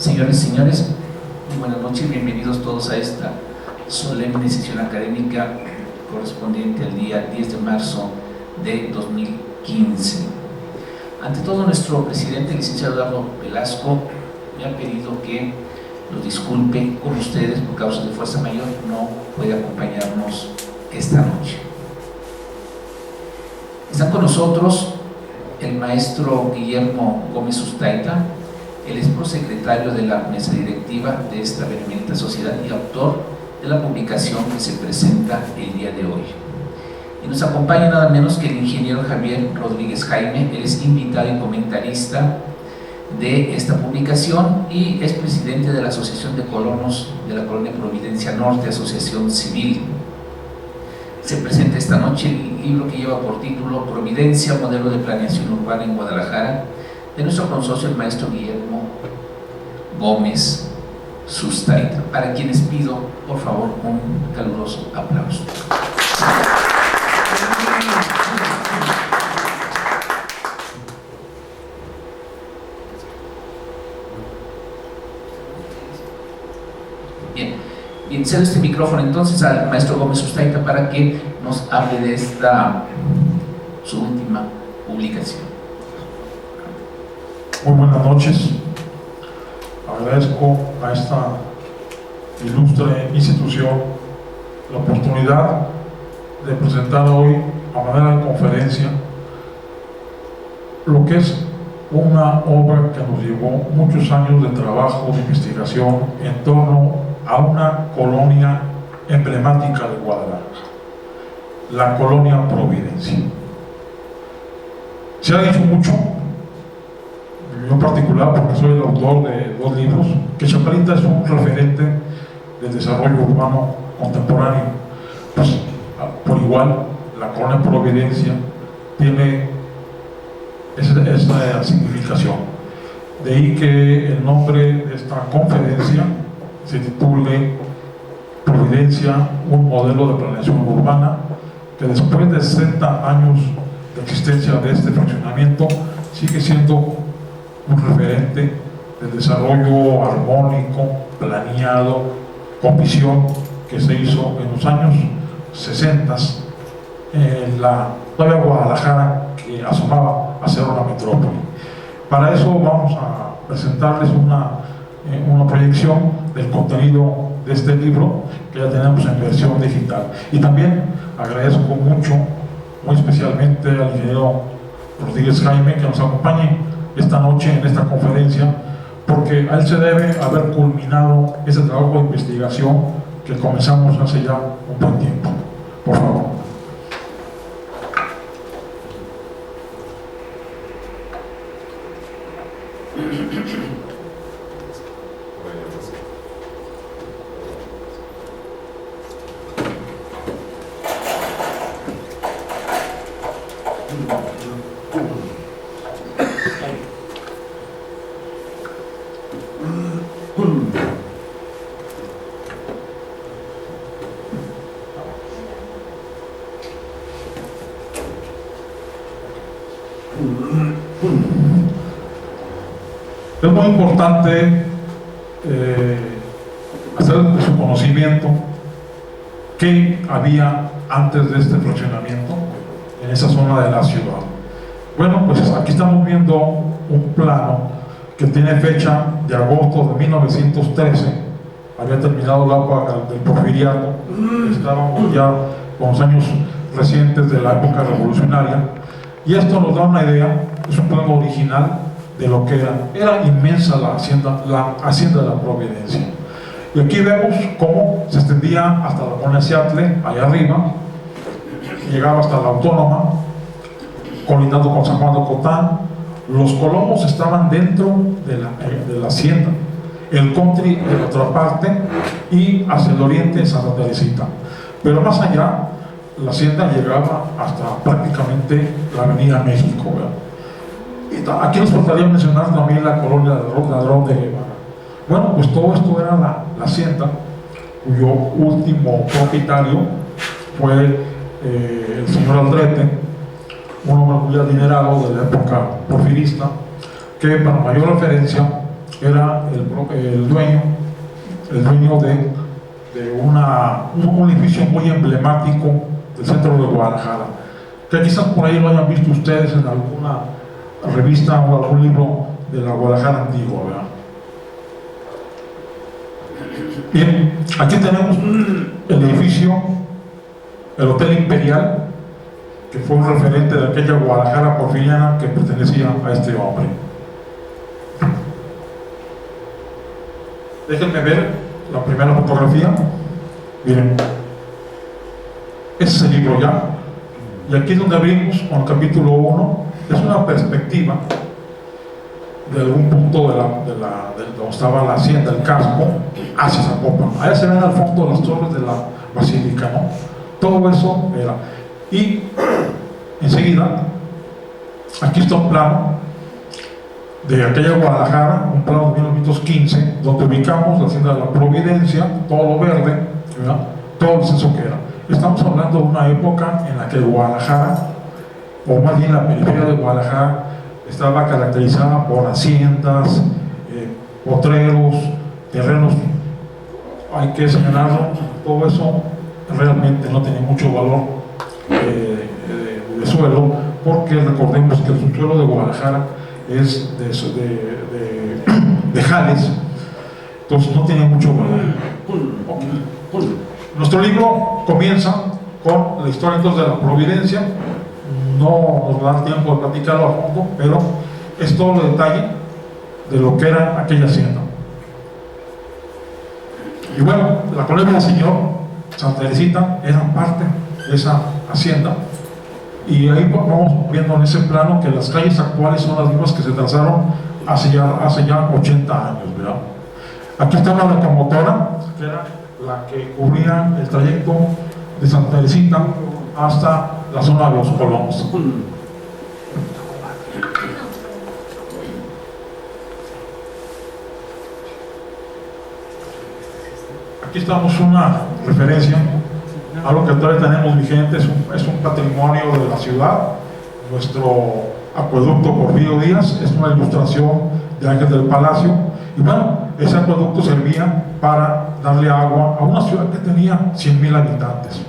Señores y señores, muy buenas noches, bienvenidos todos a esta solemne sesión académica correspondiente al día 10 de marzo de 2015. Ante todo, nuestro presidente, el licenciado Eduardo Velasco, me ha pedido que lo disculpe con ustedes por causa de fuerza mayor, no puede acompañarnos esta noche. Están con nosotros el maestro Guillermo Gómez Ustaita. Él es prosecretario de la mesa directiva de esta benemérita sociedad y autor de la publicación que se presenta el día de hoy. Y nos acompaña nada menos que el ingeniero Javier Rodríguez Jaime. Él es invitado y comentarista de esta publicación y es presidente de la Asociación de Colonos de la Colonia Providencia Norte, Asociación Civil. Se presenta esta noche el libro que lleva por título Providencia, modelo de planeación urbana en Guadalajara, de nuestro consorcio, el maestro Guillermo Gómez Ustaita, para quienes pido, por favor, un caluroso aplauso. Bien, cedo este micrófono entonces al maestro Gómez Ustaita para que nos hable de su última publicación. Muy buenas noches. Agradezco a esta ilustre institución la oportunidad de presentar hoy a manera de conferencia lo que es una obra que nos llevó muchos años de trabajo, de investigación en torno a una colonia emblemática de Guadalajara, la colonia Providencia. Se ha dicho mucho, yo en particular porque soy el autor de 2 libros, que Chapalita es un referente del desarrollo urbano contemporáneo. Pues por igual la colonia Providencia tiene esa significación. De ahí que el nombre de esta conferencia se titule Providencia, un modelo de planeación urbana, que después de 60 años de existencia de este fraccionamiento sigue siendo un referente del desarrollo armónico, planeado, con visión, que se hizo en los años 60 en la todavía Guadalajara, que asomaba a ser una metrópoli. Para eso vamos a presentarles una proyección del contenido de este libro, que ya tenemos en versión digital. Y también agradezco mucho, muy especialmente al ingeniero Rodríguez Jaime, que nos acompañe esta noche en esta conferencia, porque a él se debe haber culminado ese trabajo de investigación que comenzamos hace ya un buen tiempo. Por favor. Es muy importante hacer de su conocimiento qué había antes de este fraccionamiento en esa zona de la ciudad. Bueno, pues aquí estamos viendo un plano que tiene fecha de agosto de 1913. Había terminado la época del Porfiriato, estábamos ya con los años recientes de la época revolucionaria, y esto nos da una idea. Es un plano original de lo que era inmensa la hacienda de la Providencia. Y aquí vemos cómo se extendía hasta la colonia Seattle, allá arriba, llegaba hasta la Autónoma, colindando con San Juan de Cotán. Los colonos estaban dentro de la hacienda, el country de la otra parte, y hacia el oriente Santa Teresita. Pero más allá, la hacienda llegaba hasta prácticamente la Avenida México, ¿verdad? Aquí nos faltaría mencionar también la colonia Ladrón de Guevara. Bueno, pues todo esto era la hacienda, cuyo último propietario fue el señor Aldrete, un hombre muy adinerado de la época porfirista, que para mayor referencia era el dueño de un edificio muy emblemático del centro de Guadalajara, que quizás por ahí lo hayan visto ustedes en alguna revista o algún libro de la Guadalajara antigua, ¿verdad? Bien, aquí tenemos el edificio, el Hotel Imperial, que fue un referente de aquella Guadalajara porfiriana que pertenecía a este hombre. Déjenme ver la primera fotografía. Miren, ese es el libro ya, y aquí es donde abrimos con el capítulo 1. Es una perspectiva de algún punto de donde estaba la hacienda, el casco, hacia Zapopan. Allá se ven al fondo las torres de la basílica, ¿no? Todo eso era. Y enseguida, aquí está un plano de aquella Guadalajara, un plano de 1915, donde ubicamos la hacienda de la Providencia, todo lo verde, ¿verdad? Todo el censo que era. Estamos hablando de una época en la que Guadalajara, o más bien la periferia de Guadalajara, estaba caracterizada por haciendas, potreros, terrenos, hay que señalarlo, todo eso realmente no tenía mucho valor de suelo, porque recordemos que el subsuelo de Guadalajara es de jales, entonces no tiene mucho valor. Okay. Nuestro libro comienza con la historia entonces de la Providencia. No nos va a dar tiempo de platicarlo a fondo, pero es todo el detalle de lo que era aquella hacienda. Y bueno, la colonia del Señor, Santa Teresita, era parte de esa hacienda. Y ahí vamos viendo en ese plano que las calles actuales son las mismas que se trazaron hace ya 80 años, ¿verdad? Aquí está la locomotora, que era la que cubría el trayecto de Santa Teresita hasta la zona de los Colonos. Aquí estamos una referencia a lo que todavía tenemos vigente, es un patrimonio de la ciudad. Nuestro acueducto Porfirio Díaz es una ilustración de Ángel del Palacio, y bueno, ese acueducto servía para darle agua a una ciudad que tenía 100,000 habitantes.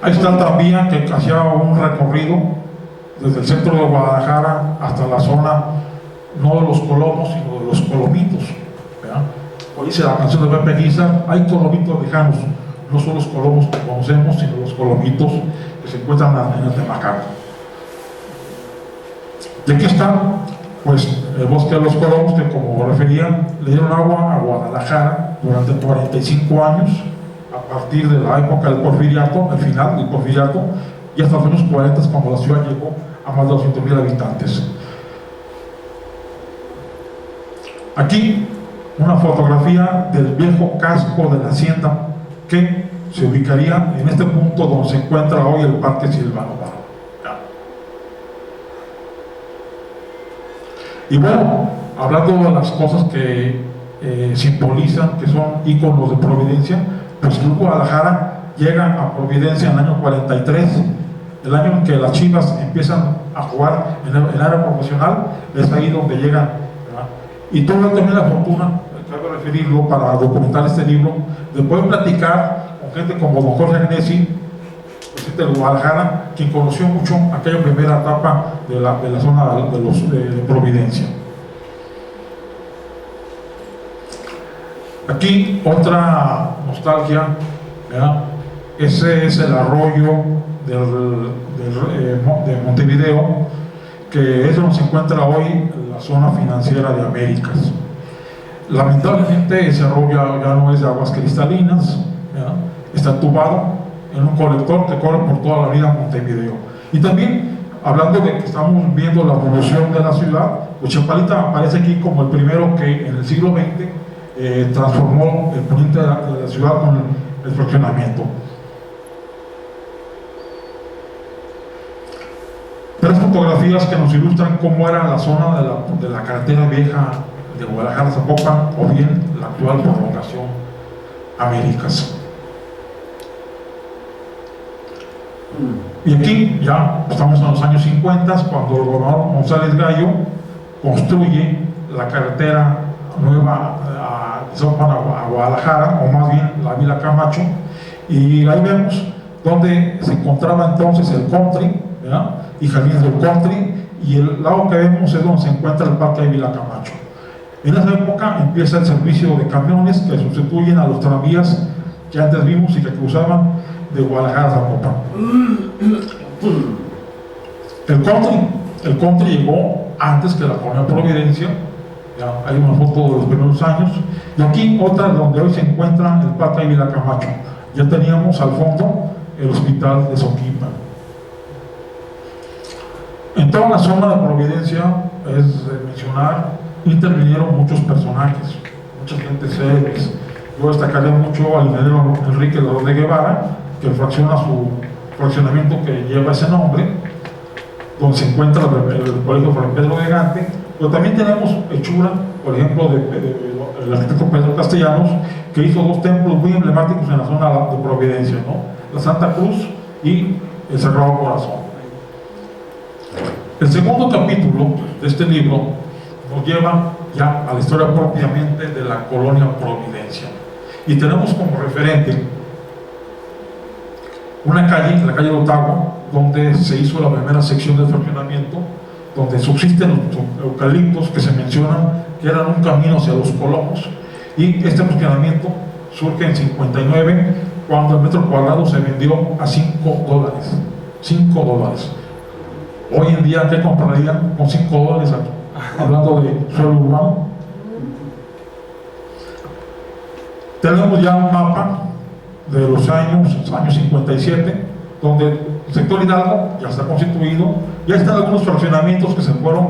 Ahí está el tranvía que hacía un recorrido desde el centro de Guadalajara hasta la zona, no de los Colomos, sino de los Colomitos, ¿verdad? Como dice la canción de Pepe Guizar, hay colomitos lejanos, no son los Colomos que conocemos, sino los Colomitos que se encuentran en el Temacán. Y aquí está, pues, el bosque de los Colomos, que como refería, le dieron agua a Guadalajara durante 45 años, a partir de la época del Porfiriato, el final del Porfiriato, y hasta los años 40, cuando la ciudad llegó a más de 200,000 habitantes. Aquí una fotografía del viejo casco de la hacienda, que se ubicaría en este punto donde se encuentra hoy el Parque Silvano Barba. Y bueno, hablando de las cosas que simbolizan, que son íconos de Providencia, pues Club Guadalajara llega a Providencia en el año 43, el año en que las Chivas empiezan a jugar en el área profesional. Es ahí donde llegan, ¿verdad? Y tuve también la fortuna, cabe referirlo para documentar este libro, de poder platicar con gente como don Jorge Agnesi, presidente de Guadalajara, quien conoció mucho aquella primera etapa de la zona de Providencia. Aquí otra nostalgia, ¿verdad? Ese es el arroyo de Montevideo, que es donde se encuentra hoy la zona financiera de Américas. Lamentablemente ese arroyo ya no es de aguas cristalinas, ¿verdad? Está entubado en un colector que corre por toda la avenida Montevideo. Y también, hablando de que estamos viendo la evolución de la ciudad, pues Chapalita aparece aquí como el primero que en el siglo XX transformó el poniente de la ciudad con el fraccionamiento. Tres fotografías que nos ilustran cómo era la zona de la carretera vieja de Guadalajara a Zapopan, o bien la actual prolongación Américas. Y aquí ya estamos en los años 50, cuando el gobernador González Gallo construye la carretera nueva de San Juan a Guadalajara, o más bien la Vila Camacho, y ahí vemos donde se encontraba entonces el country, ¿verdad? Y jardines del country, y el lado que vemos es donde se encuentra el parque de Vila Camacho. En esa época empieza el servicio de camiones que sustituyen a los tranvías que antes vimos y que cruzaban de Guadalajara a Zapopan. El country llegó antes que la colonia Providencia, ya hay una foto de los primeros años, y aquí otra donde hoy se encuentra el parque de Vila Camacho. Ya teníamos al fondo el hospital de Soquipa. En toda la zona de Providencia, es de mencionar, intervinieron muchos personajes, muchas gentes célebres. Yo destacaría mucho al ingeniero Enrique Ladrón de Guevara, que fracciona su fraccionamiento que lleva ese nombre, donde se encuentra el colegio Fray Pedro de Gante, pero también tenemos hechura, por ejemplo, del arquitecto Pedro Castellanos, que hizo dos templos muy emblemáticos en la zona de Providencia, ¿no? La Santa Cruz y el Sagrado Corazón. El segundo capítulo de este libro nos lleva ya a la historia propiamente de la colonia Providencia, y tenemos como referente una calle, la calle de Otago, donde se hizo la primera sección del fraccionamiento, donde subsisten los eucaliptos que se mencionan que eran un camino hacia los Colomos, y este fraccionamiento surge en 59, cuando el metro cuadrado se vendió a $5. $5. Hoy en día, ¿qué comprarían con $5 aquí? Hablando de suelo urbano. Tenemos ya un mapa de los años 57, donde el sector Hidalgo ya está constituido, ya están algunos fraccionamientos que se fueron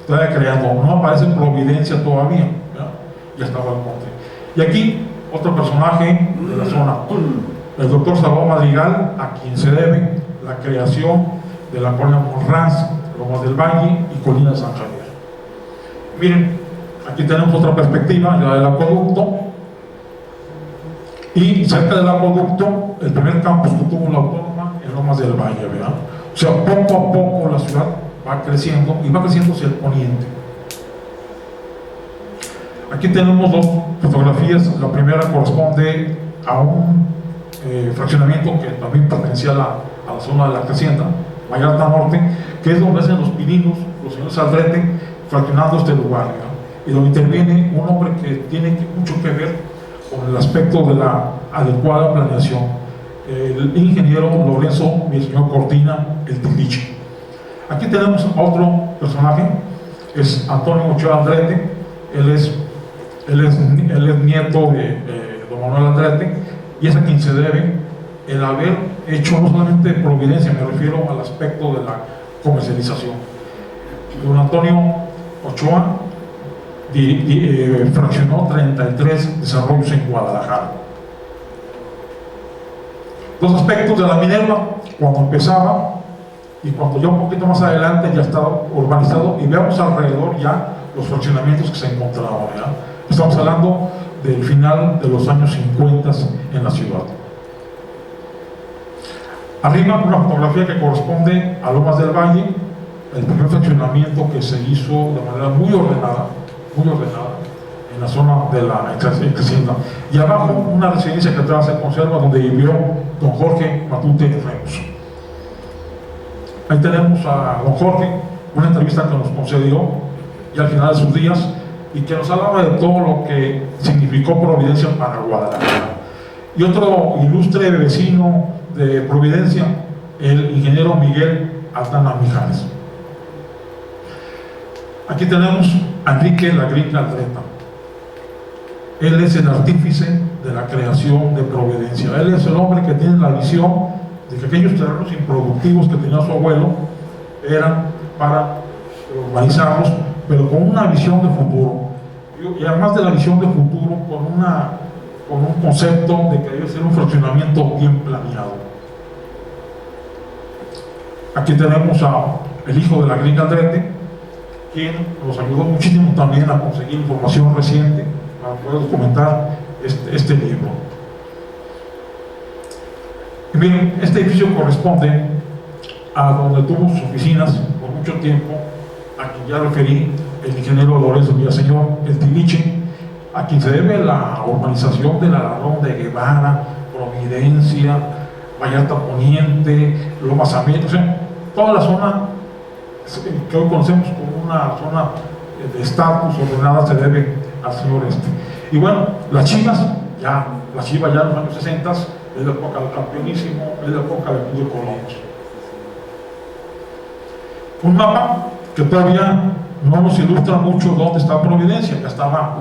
todavía creando, no aparece Providencia todavía, ya estaba el monte. Y aquí otro personaje de la zona, el doctor Salvador Madrigal, a quien se debe la creación de la colonia Monraz, Lomas del Valle y Colina de San Javier. Miren, aquí tenemos otra perspectiva, la del acueducto, y cerca del acueducto, el primer campus que tuvo la Autónoma en Lomas del Valle, ¿verdad? O sea, poco a poco la ciudad va creciendo, y va creciendo hacia el poniente. Aquí tenemos dos fotografías. La primera corresponde a un fraccionamiento que también pertenecía a la zona de la Hacienda, Vallarta Norte, que es donde hacen los pininos, los señores Aldrete, fraccionando este lugar, ¿verdad? Y donde interviene un hombre que tiene mucho que ver con el aspecto de la adecuada planeación, el ingeniero Lorenzo Villaseñor Cortina, el Tiliche. Aquí tenemos a otro personaje, es Antonio Ochoa Aldrete. Él es nieto de don Manuel Aldrete, y es a quien se debe el haber hecho no solamente Providencia, me refiero al aspecto de la comercialización. Don Antonio Ochoa fraccionó 33 desarrollos en Guadalajara. Dos aspectos de la Minerva, cuando empezaba y cuando ya un poquito más adelante ya estaba urbanizado, y veamos alrededor ya los fraccionamientos que se encontraban, ¿verdad? Estamos hablando del final de los años 50 en la ciudad. Arriba una fotografía que corresponde a Lomas del Valle, el primer fraccionamiento que se hizo de manera muy ordenada en la zona de la Hacienda, y abajo una residencia que todavía se conserva, donde vivió don Jorge Matute Remus. Ahí tenemos a don Jorge, una entrevista que nos concedió ya al final de sus días, y que nos hablaba de todo lo que significó Providencia para Guadalajara. Y otro ilustre vecino de Providencia, el ingeniero Miguel Aldana Mijares. Aquí tenemos a Enrique Lagrín Aldrete. Él es el artífice de la creación de Providencia. Él es el hombre que tiene la visión de que aquellos terrenos improductivos que tenía su abuelo eran para urbanizarlos, pero con una visión de futuro. Y además de la visión de futuro, con un concepto de que debe ser un fraccionamiento bien planeado. Aquí tenemos al hijo de Lagrín Aldrete, quien nos ayudó muchísimo también a conseguir información reciente para poder documentar este libro. Y miren, este edificio corresponde a donde tuvo sus oficinas por mucho tiempo, a quien ya referí, el ingeniero Lorenzo Villaseñor, el Tiliche, a quien se debe la urbanización del Alarrón de Guevara, Providencia, Vallarta Poniente, Lomas Ambiente, o sea, toda la zona que hoy conocemos como una zona de estatus ordenada se debe al señor este. Y bueno, las Chivas ya en los años 60, es la época del campeonísimo, es la época del Club de Colombos. Un mapa que todavía no nos ilustra mucho dónde está Providencia, ya estaba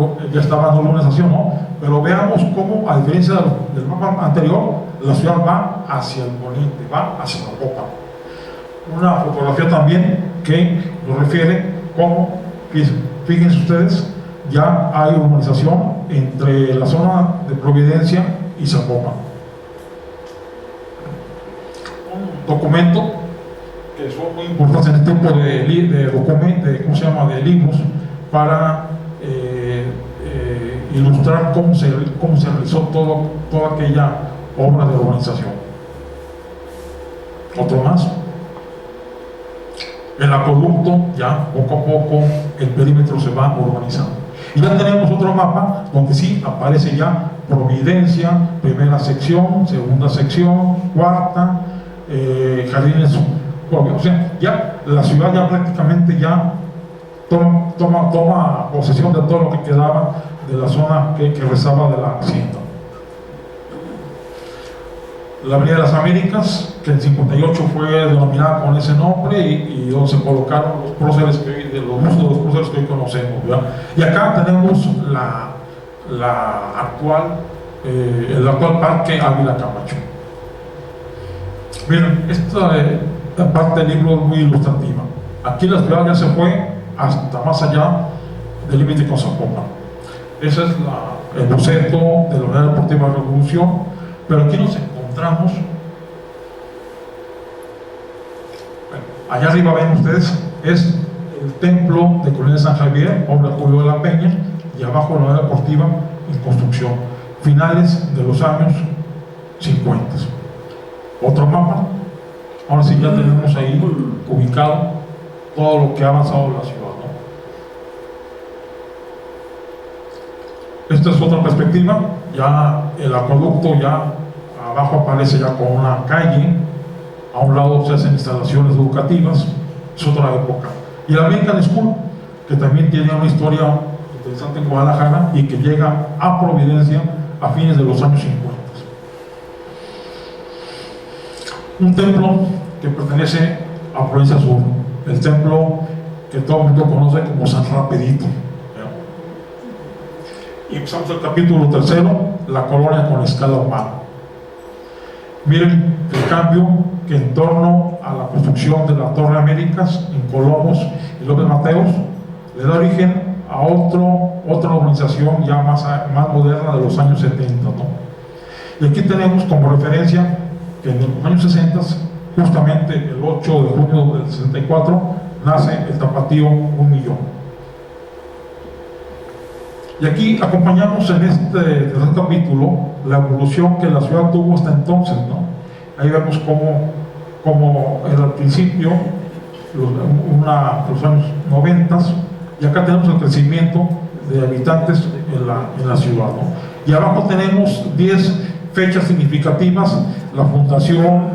en urbanización, ¿no? Pero veamos cómo, a diferencia del mapa anterior, la ciudad va hacia el poniente, va hacia la copa. Una fotografía también que nos refiere cómo, fíjense ustedes, ya hay urbanización entre la zona de Providencia y Zapopan. Un documento que son muy importantes en este tipo de documentos, ¿cómo se llama?, de libros, para ilustrar cómo se realizó toda aquella obra de urbanización. Otro más. El acueducto, ya poco a poco el perímetro se va urbanizando. Y ya tenemos otro mapa donde sí aparece ya Providencia, primera sección, segunda sección, cuarta, jardines. O sea, ya la ciudad ya prácticamente ya toma posesión de todo lo que quedaba de la zona que rezaba de la hacienda. La Avenida de las Américas, que en 58 fue denominada con ese nombre y donde se colocaron los próceres que hoy, los bustos de los próceres que hoy conocemos, ¿verdad? Y acá tenemos el actual Parque Ávila Camacho. Miren, esta parte del libro es muy ilustrativa. Aquí la ciudad ya se fue hasta más allá del límite con Zapopan. Ese es el boceto de la Unidad Deportiva Revolución, pero aquí nos encontramos, allá arriba ven ustedes, es el templo de Colonia San Javier, obra de Julio de la Peña, y abajo la Unidad Deportiva en construcción, finales de los años 50. Otro mapa. Ahora sí ya tenemos ahí ubicado todo lo que ha avanzado la ciudad, ¿no? Esta es otra perspectiva, ya el acueducto ya abajo aparece ya con una calle, a un lado se hacen instalaciones educativas, es otra época. Y la American School, que también tiene una historia interesante en Guadalajara y que llega a Providencia a fines de los años 50. Un templo que pertenece a Provincia Sur, el templo que todo el mundo conoce como San Rapidito. Y empezamos el capítulo 3, la colonia con escala humana. Miren el cambio que en torno a la construcción de la Torre Américas en Colomos y López Mateos le da origen a otra urbanización ya más moderna de los años 70, ¿no? Y aquí tenemos como referencia que en los años 60, justamente el 8 de junio del 64, nace el Tapatío 1 Millón. Y aquí acompañamos en este capítulo la evolución que la ciudad tuvo hasta entonces, ¿no? Ahí vemos cómo era al principio, los años 90, y acá tenemos el crecimiento de habitantes en la ciudad, ¿no? Y abajo tenemos 10 fechas significativas: la fundación,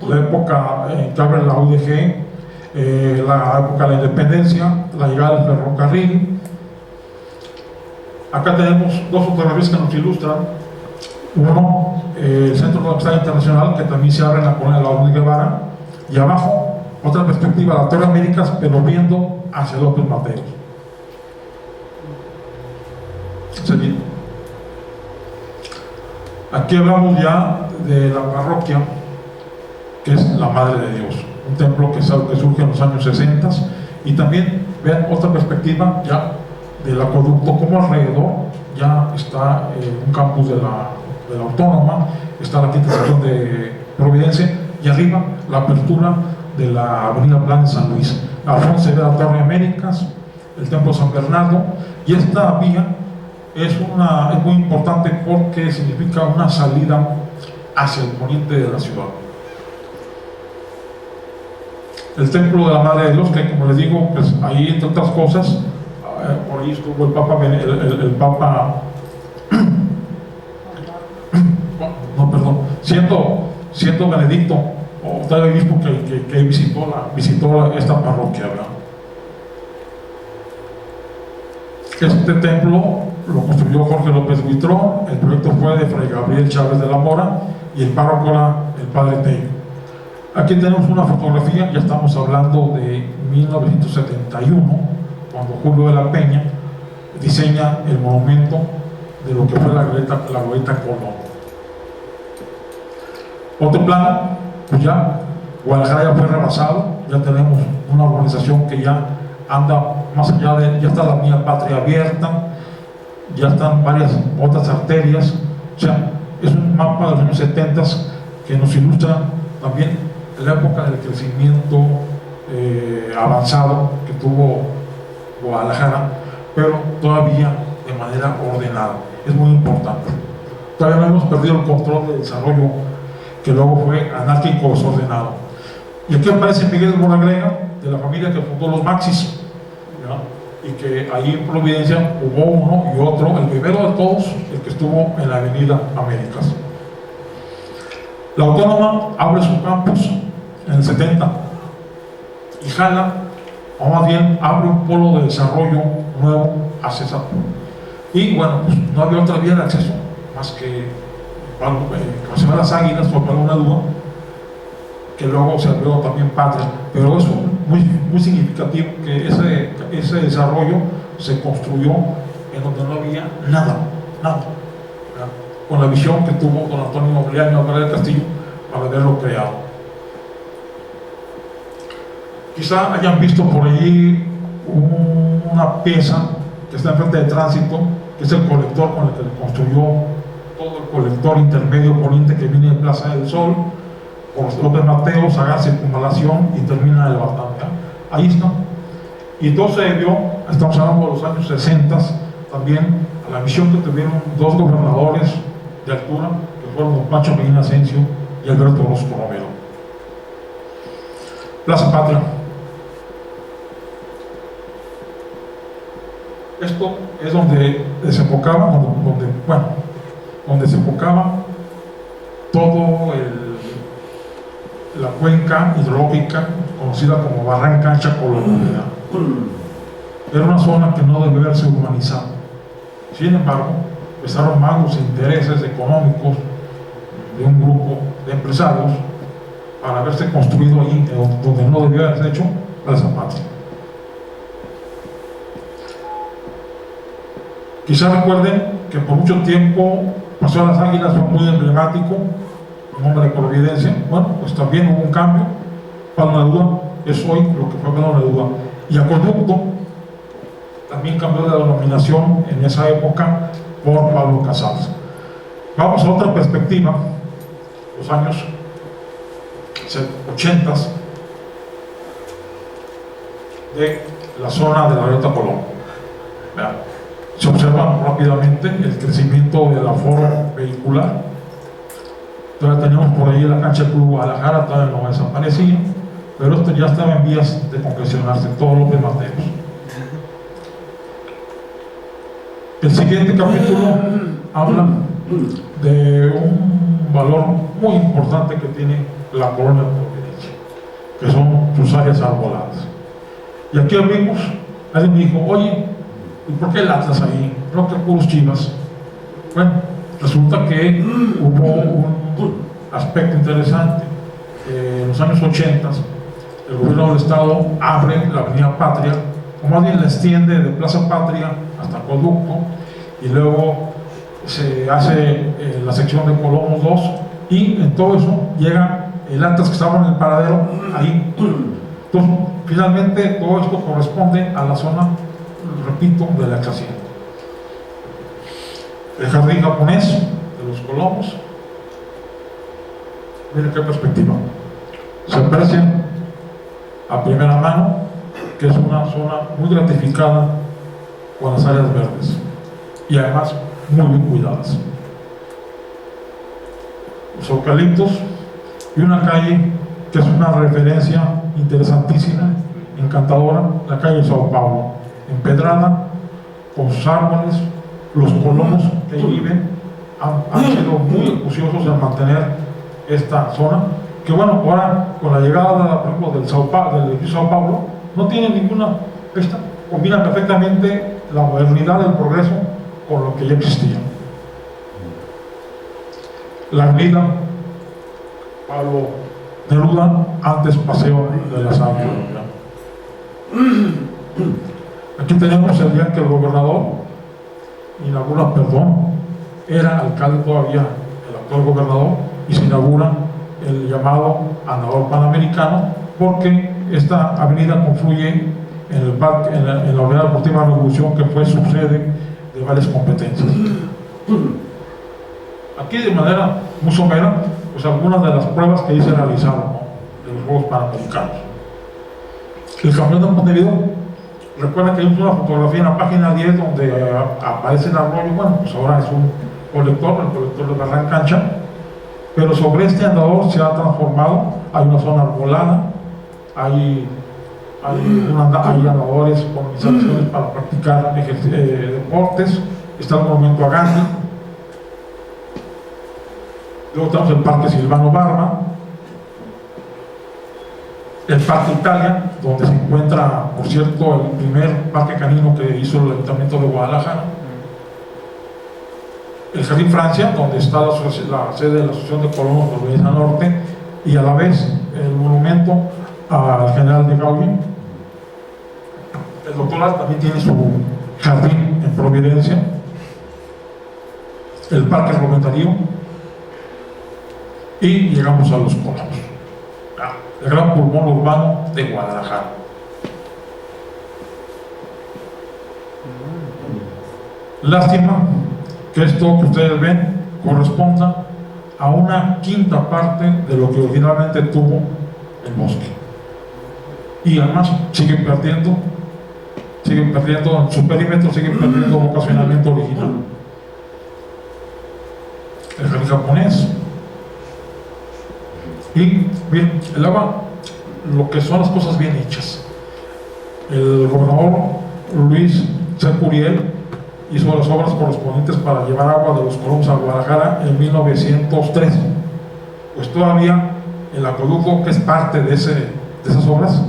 la época en que abre la UDG, la época de la independencia, la llegada del ferrocarril. Acá tenemos dos fotografías que nos ilustran. Uno, el Centro de Amistad Internacional, que también se abre en la colonia de la Orden de Guevara, y abajo otra perspectiva, la Torre Américas, pero viendo hacia López Mateos. Aquí hablamos ya de la parroquia, que es la Madre de Dios, un templo que surge en los años 60, y también vean otra perspectiva ya del acueducto, como alrededor ya está un campus de la Autónoma, está la quinta sección de Providencia, y arriba la apertura de la Avenida Plan de San Luis. Abajo se ve la Torre Américas, el Templo San Bernardo, y esta vía es muy importante porque significa una salida hacia el poniente de la ciudad. El templo de la Madre de Dios, que como les digo, pues ahí entre otras cosas, por ahí estuvo el Papa, no, perdón, siendo Benedicto, o tal obispo que visitó esta parroquia, ¿verdad? Este templo lo construyó Jorge López Buitrón, el proyecto fue de Fray Gabriel Chávez de la Mora y el párroco era el padre Tello. Aquí tenemos una fotografía, ya estamos hablando de 1971, cuando Julio de la Peña diseña el monumento de lo que fue la glorieta Colón. Otro plano, pues ya Guadalajara ya fue rebasado, ya tenemos una urbanización que ya anda más allá ya está la Vía Patria abierta, ya están varias otras arterias, o sea, es un mapa de los años 70 que nos ilustra también la época del crecimiento avanzado que tuvo Guadalajara, pero todavía de manera ordenada. Es muy importante. Todavía no hemos perdido el control del desarrollo que luego fue anárquico o desordenado. Y aquí aparece Miguel Boragrega, de la familia que fundó los Maxis, ¿ya? Y que ahí en Providencia hubo uno y otro, el primero de todos, el que estuvo en la Avenida Américas. La Autónoma abre su campus en el 70 y jala, o más bien abre un polo de desarrollo nuevo hacia esa. Y bueno, pues no había otra vía de acceso más que cuando se llama Las Águilas, por poner una duda, que luego se abrió también Patria, pero es muy significativo que ese desarrollo se construyó en donde no había nada, ¿verdad? Con la visión que tuvo don Antonio Leaño del Castillo para haberlo creado. Quizá hayan visto por allí una pieza que está enfrente de Tránsito, que es el colector con el que construyó todo el colector intermedio poniente que viene de Plaza del Sol, por López Mateos, haga circunvalación y termina el Batán. Ahí está. Y todo se debió, estamos hablando de los años 60, también a la visión que tuvieron dos gobernadores de altura, que fueron don Pancho Medina Asensio y Alberto Orozco Romero. Plaza Patria. Esto es donde desembocaba, donde se enfocaba todo la cuenca hidrológica conocida como Barranca Ancha Colorada. Era una zona que no debe haberse urbanizado. Sin embargo, empezaron más los intereses económicos de un grupo de empresarios para haberse construido ahí donde no debía haberse hecho Plaza Patria. Quizás recuerden que por mucho tiempo Paseo de las Águilas fue muy emblemático, un nombre de Providencia. Bueno, pues también hubo un cambio. Palma de Uva es hoy lo que fue Palma de Uva. Y Acueducto también cambió de denominación en esa época por Pablo Casals. Vamos a otra perspectiva, los años 80 de la zona de la Glorieta Colón. Vean. Se observa rápidamente el crecimiento del aforo vehicular. Todavía teníamos por ahí la cancha del Club Guadalajara, todavía no desaparecía, pero esto ya estaba en vías de congestionarse, todo López Mateos. El siguiente capítulo habla de un valor muy importante que tiene la colonia Providencia, que son sus áreas arboladas. Y aquí vimos, alguien me dijo, oye, ¿y por qué el Atlas ahí? No que puros Chivas. Bueno, resulta que hubo un aspecto interesante. En los años 80, el gobierno del estado abre la Avenida Patria, o más bien la extiende de Plaza Patria hasta Acueducto, y luego se hace la sección de Colomos 2, y en todo eso llega el Atlas que estaba en el paradero ahí. Entonces, finalmente todo esto corresponde a la zona, repito, de la Hacienda. El jardín japonés de los Colomos, miren qué perspectiva. Se aprecia a primera mano que es una zona muy gratificada con las áreas verdes y además muy bien cuidadas. Los eucaliptos y una calle que es una referencia interesantísima, encantadora, la calle de Sao Paulo, empedrada, con sus árboles. Los colonos que ahí viven han sido muy acuciosos en mantener esta zona, que bueno, ahora con la llegada, por ejemplo, del edificio Sao Paulo, no tiene ninguna, combina perfectamente la modernidad del progreso con lo que ya existía. La avenida Pablo Neruda, antes Paseo de la Salle. Aquí tenemos el día que el gobernador inaugura, era alcalde todavía el actual gobernador, y se inaugura el llamado Andador Panamericano, porque esta avenida confluye en el parque, en la Unidad Deportiva Revolución, que fue su sede de varias competencias. Aquí, de manera muy somera, pues algunas de las pruebas que ahí se realizaron, ¿no?, de los Juegos Panamericanos. El campeón de Montevideo, recuerda que hay una fotografía en la página 10 donde aparece el arroyo. Bueno, pues ahora es un colector, el colector de la gran cancha, pero sobre este andador se ha transformado. Hay una zona arbolada, hay andadores con instalaciones para practicar deportes, está el monumento a Gandhi. Luego tenemos el Parque Silvano Barba, el Parque Italia, donde se encuentra, por cierto, el primer parque canino que hizo el Ayuntamiento de Guadalajara. El Jardín Francia, donde está la sede de la Asociación de Colonos de Providencia Norte, y a la vez el monumento al general de Gaulle. El doctoral también tiene su jardín en Providencia. El Parque Rubén Darío, y llegamos a los Colonos, el gran pulmón urbano de Guadalajara. Lástima que esto que ustedes ven corresponda a una quinta parte de lo que originalmente tuvo el bosque, y además siguen perdiendo en su perímetro, siguen perdiendo vocacionamiento original. El jardín japonés. Y bien, el agua, lo que son las cosas bien hechas. El gobernador Luis C. Curiel hizo las obras correspondientes para llevar agua de los colonos a Guadalajara en 1903. Pues todavía el acueducto, que es parte de esas obras,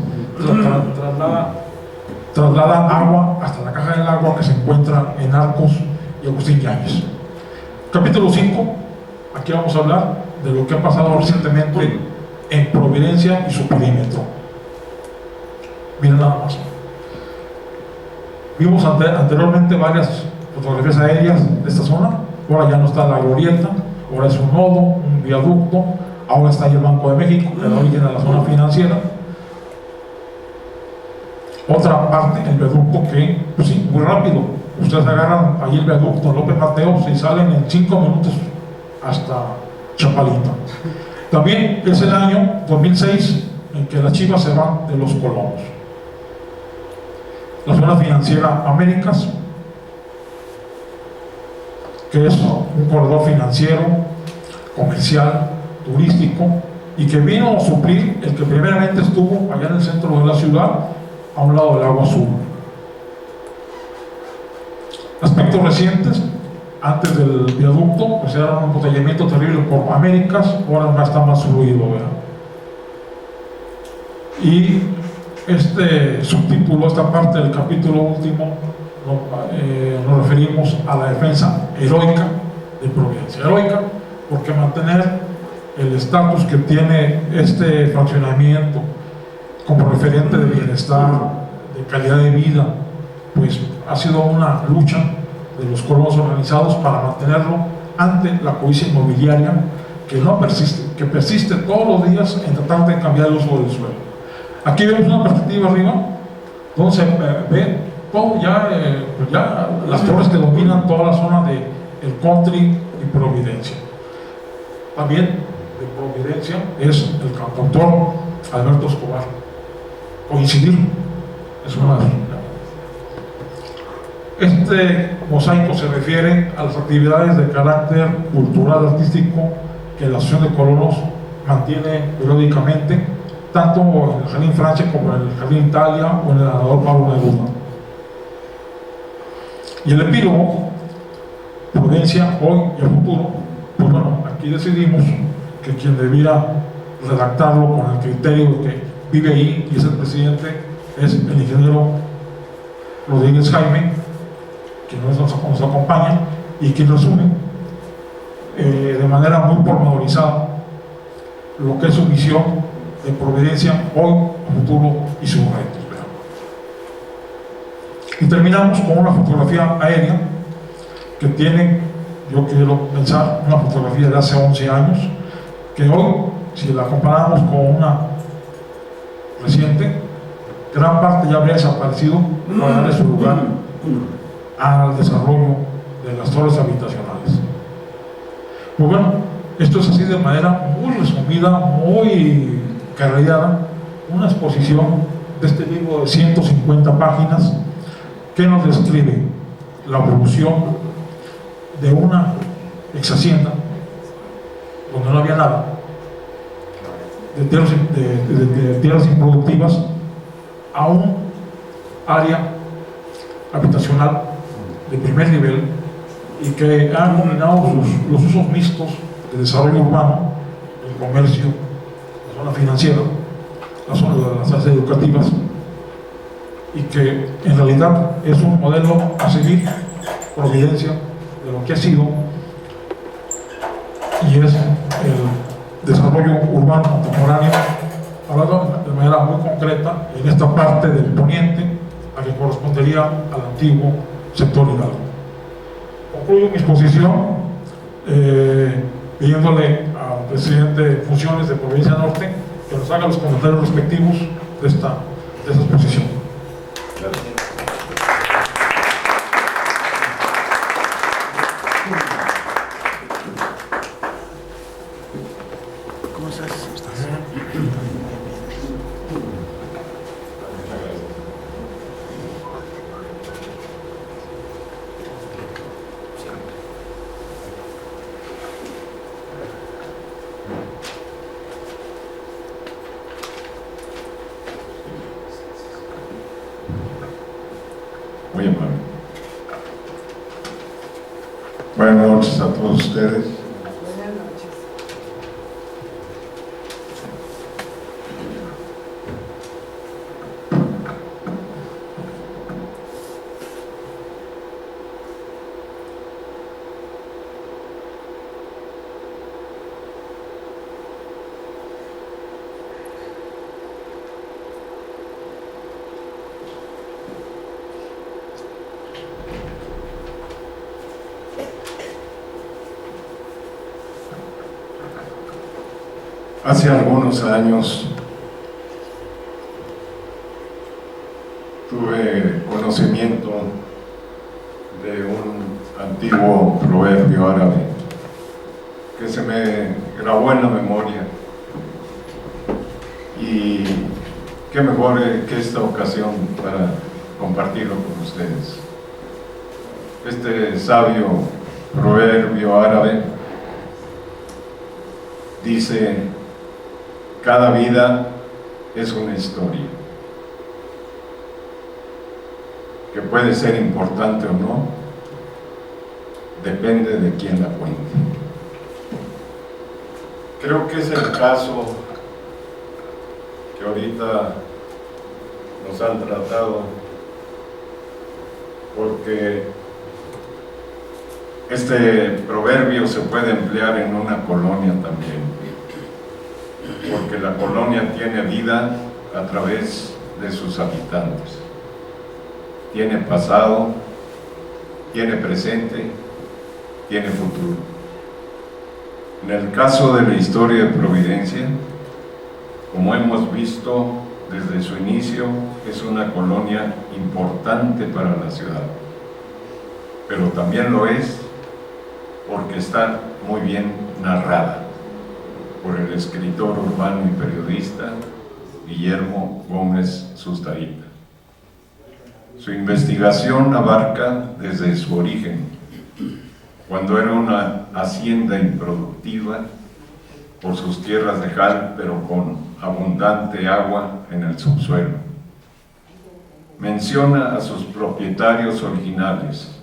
traslada agua hasta la caja del agua que se encuentra en Arcos y Agustín Yáñez. Capítulo 5, aquí vamos a hablar de lo que ha pasado recientemente en Providencia y su perímetro. Miren nada más. Vimos anteriormente varias fotografías aéreas de esta zona. Ahora ya no está la glorieta, ahora es un nodo, un viaducto, ahora está ahí el Banco de México, que da origen a la zona financiera. Otra parte, el viaducto, que, pues sí, muy rápido. Ustedes agarran ahí el viaducto López Mateos y salen en 5 minutos hasta Chapalita. También es el año 2006 en que las Chivas se van de los colonos. La zona financiera Américas, que es un corredor financiero, comercial, turístico, y que vino a suplir el que primeramente estuvo allá en el centro de la ciudad, a un lado del Agua Azul. Aspectos recientes: antes del viaducto, pues era un embotellamiento terrible por Américas, ahora ya está más fluido, ¿verdad? Y este subtítulo, esta parte del capítulo último, nos referimos a la defensa heroica de Providencia. Heroica porque mantener el estatus que tiene este fraccionamiento como referente de bienestar, de calidad de vida, pues ha sido una lucha de los colonos organizados para mantenerlo ante la codicia inmobiliaria que persiste todos los días en tratar de cambiar el uso del suelo. Aquí vemos una perspectiva arriba donde se ve todo ya las torres que dominan toda la zona de el country y Providencia. También de Providencia es el cantautor Alberto Escobar. Coincidir es una. Este mosaico se refiere a las actividades de carácter cultural artístico que la Asociación de Colonos mantiene periódicamente tanto en el Jardín Francia como en el Jardín Italia o en el Ganador Pablo Neruda. Y el epílogo, Prudencia, hoy y el futuro, pues bueno, aquí decidimos que quien debía redactarlo con el criterio de que vive ahí y es el presidente es el ingeniero Rodríguez Jaime, quien nos acompaña y quien resume de manera muy pormenorizada lo que es su visión de Providencia hoy, futuro y sus retos. Y terminamos con una fotografía aérea que tiene, yo quiero pensar, una fotografía de hace 11 años, que hoy, si la comparamos con una reciente, gran parte ya habría desaparecido para darle su lugar al desarrollo de las torres habitacionales. Pues bueno, esto es así de manera muy resumida, muy cargada, una exposición de este libro de 150 páginas que nos describe la evolución de una ex hacienda donde no había nada, de tierras improductivas, a un área habitacional de primer nivel y que han combinado los usos mixtos de desarrollo urbano, el comercio, la zona financiera, la zona de las áreas educativas, y que en realidad es un modelo a seguir, Providencia, de lo que ha sido y es el desarrollo urbano contemporáneo, hablando de manera muy concreta en esta parte del poniente a que correspondería al antiguo sector hidalgo. Concluyo mi exposición pidiéndole al presidente de funciones de Providencia Norte que nos haga los comentarios respectivos de esta exposición. Gracias. ¿Cómo estás? Muy amable. Buenas noches a todos ustedes. Buenas noches. Hace algunos años tuve conocimiento de un antiguo proverbio árabe que se me grabó en la memoria, y qué mejor que esta ocasión para compartirlo con ustedes. Este sabio proverbio árabe dice: cada vida es una historia, que puede ser importante o no, depende de quién la cuente. Creo que es el caso que ahorita nos han tratado, porque este proverbio se puede emplear en una colonia también, porque la colonia tiene vida a través de sus habitantes, tiene pasado, tiene presente, tiene futuro. En el caso de la historia de Providencia, como hemos visto desde su inicio, es una colonia importante para la ciudad, pero también lo es porque está muy bien narrada por el escritor urbano y periodista Guillermo Gómez Sustarita. Su investigación abarca desde su origen, cuando era una hacienda improductiva, por sus tierras de cal, pero con abundante agua en el subsuelo. Menciona a sus propietarios originales,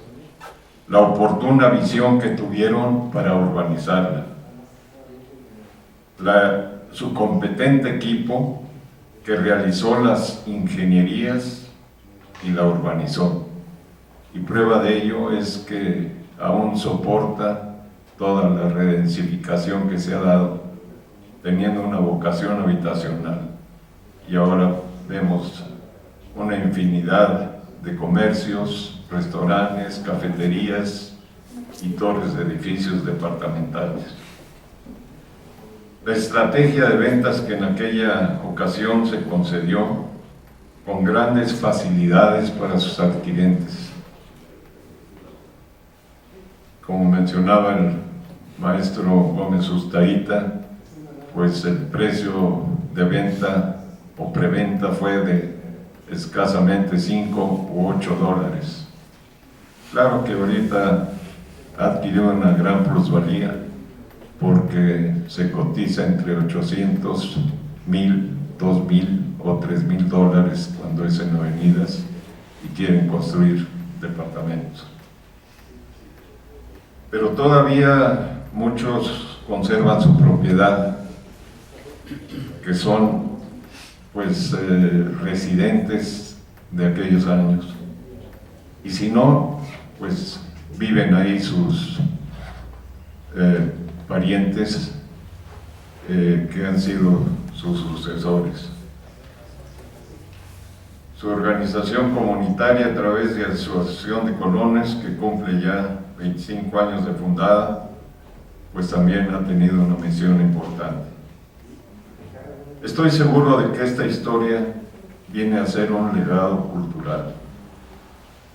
la oportuna visión que tuvieron para urbanizarla, su competente equipo que realizó las ingenierías y la urbanizó. Y prueba de ello es que aún soporta toda la redensificación que se ha dado, teniendo una vocación habitacional. Y ahora vemos una infinidad de comercios, restaurantes, cafeterías y torres de edificios departamentales. La estrategia de ventas que en aquella ocasión se concedió con grandes facilidades para sus adquirentes. Como mencionaba el maestro Gómez Ustaíta, pues el precio de venta o preventa fue de escasamente 5 u 8 dólares. Claro que ahorita adquirió una gran plusvalía porque se cotiza entre 800, 1000, 2000 o 3000 dólares cuando es en avenidas y quieren construir departamentos. Pero todavía muchos conservan su propiedad, que son pues residentes de aquellos años, y si no, pues viven ahí sus parientes que han sido sus sucesores. Su organización comunitaria a través de la Asociación de Colones, que cumple ya 25 años de fundada, pues también ha tenido una misión importante. Estoy seguro de que esta historia viene a ser un legado cultural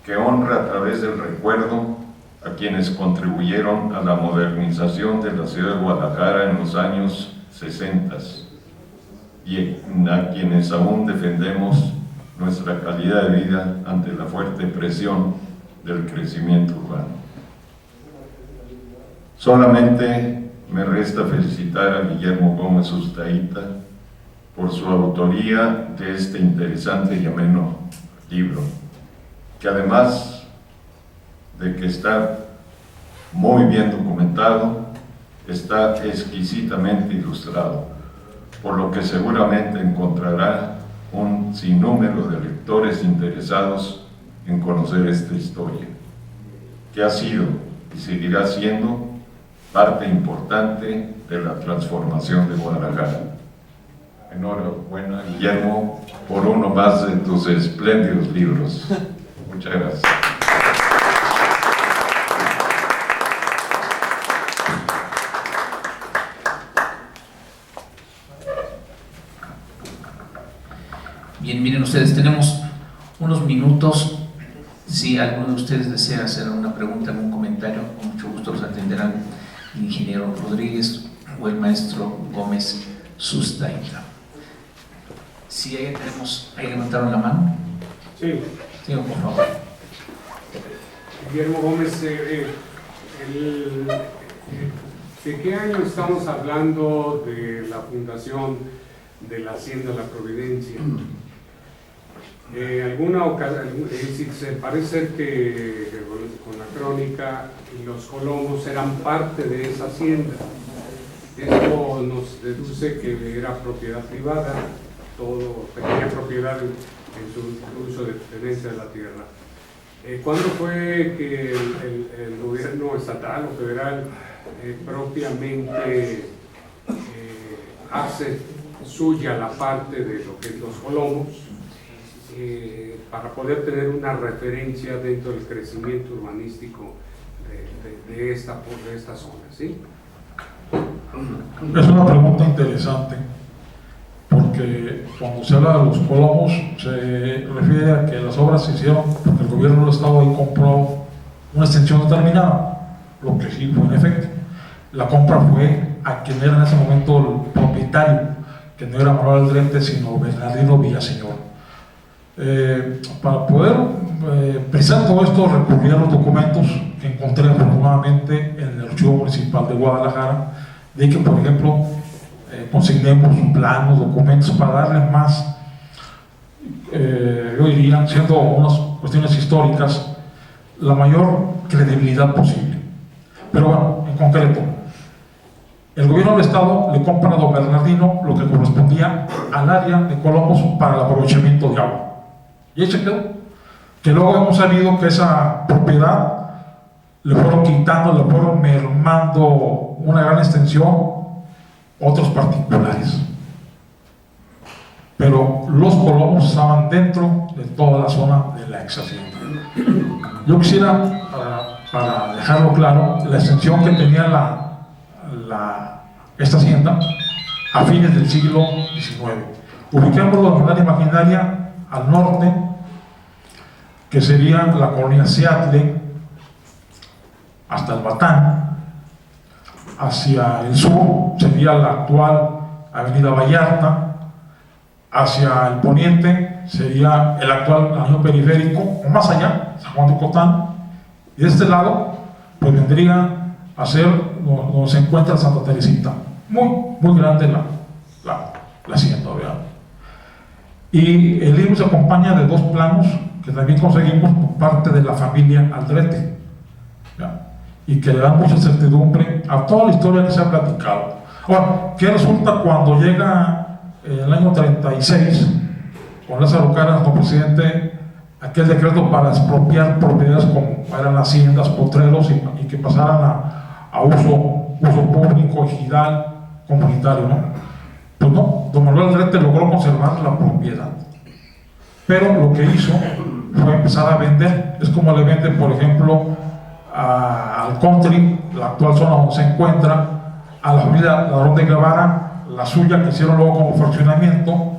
que honra a través del recuerdo a quienes contribuyeron a la modernización de la ciudad de Guadalajara en los años 60 y a quienes aún defendemos nuestra calidad de vida ante la fuerte presión del crecimiento urbano. Solamente me resta felicitar a Guillermo Gómez Ustaíta por su autoría de este interesante y ameno libro, que además de que está muy bien documentado, está exquisitamente ilustrado, por lo que seguramente encontrará un sinnúmero de lectores interesados en conocer esta historia, que ha sido y seguirá siendo parte importante de la transformación de Guadalajara. Enhorabuena, Guillermo, por uno más de tus espléndidos libros. Muchas gracias. Bien, miren ustedes, tenemos unos minutos. Si alguno de ustedes desea hacer alguna pregunta, algún comentario, con mucho gusto los atenderán el ingeniero Rodríguez o el maestro Gómez Ustaíta. Si ahí tenemos, ahí levantaron la mano. Sí. Sí, por favor. Guillermo Gómez, ¿de qué año estamos hablando de la fundación de la Hacienda La Providencia? Alguna ocasión, parece ser que con la crónica los colomos eran parte de esa hacienda. Esto nos deduce que era propiedad privada, todo tenía propiedad en su uso de tenencia de la tierra. ¿Cuándo fue que el gobierno estatal o federal propiamente hace suya la parte de lo que es los colomos para poder tener una referencia dentro del crecimiento urbanístico de esta zona? ¿Sí? Es una pregunta interesante, porque cuando se habla de los colomos se refiere a que las obras se hicieron porque el gobierno del estado ahí compró una extensión determinada, lo que sí fue en efecto. La compra fue a quien era en ese momento el propietario, que no era Manuel Aldrete, sino Bernardino Villaseñor. Para poder precisar todo esto, recurrí a los documentos que encontré afortunadamente en el archivo municipal de Guadalajara, de que, por ejemplo, consignemos planos, documentos para darle más, yo diría, siendo unas cuestiones históricas, la mayor credibilidad posible. Pero bueno, en concreto, el gobierno del estado le compra a don Bernardino lo que correspondía al área de Colombos para el aprovechamiento de agua. Y ahí se quedó. Que luego hemos sabido que esa propiedad le fueron quitando, le fueron mermando una gran extensión otros particulares. Pero los Colombos estaban dentro de toda la zona de la ex hacienda. Yo quisiera, para dejarlo claro, la extensión que tenía esta hacienda a fines del siglo XIX. Ubiquémoslo de manera imaginaria al norte, que sería la colonia Seattle, hasta el Batán. Hacia el sur sería la actual avenida Vallarta, hacia el poniente sería el actual anillo periférico, o más allá, San Juan de Cotán, y de este lado pues vendría a ser donde se encuentra Santa Teresita. Muy grande la hacienda, ¿verdad? Y el libro se acompaña de dos planos que también conseguimos por parte de la familia Aldrete, ¿verdad? Y que le dan mucha certidumbre a toda la historia que se ha platicado. Ahora, ¿qué resulta cuando llega el año 36, con Lázaro Cárdenas como presidente, aquel decreto para expropiar propiedades como eran haciendas, potreros y que pasaran a uso público, ejidal, comunitario, ¿no? Pues no, don Manuel Aldrete logró conservar la propiedad, pero lo que hizo fue empezar a vender. Es como le venden, por ejemplo, al country, la actual zona donde se encuentra, a la familia Ladrón de Guevara, la suya que hicieron luego como fraccionamiento,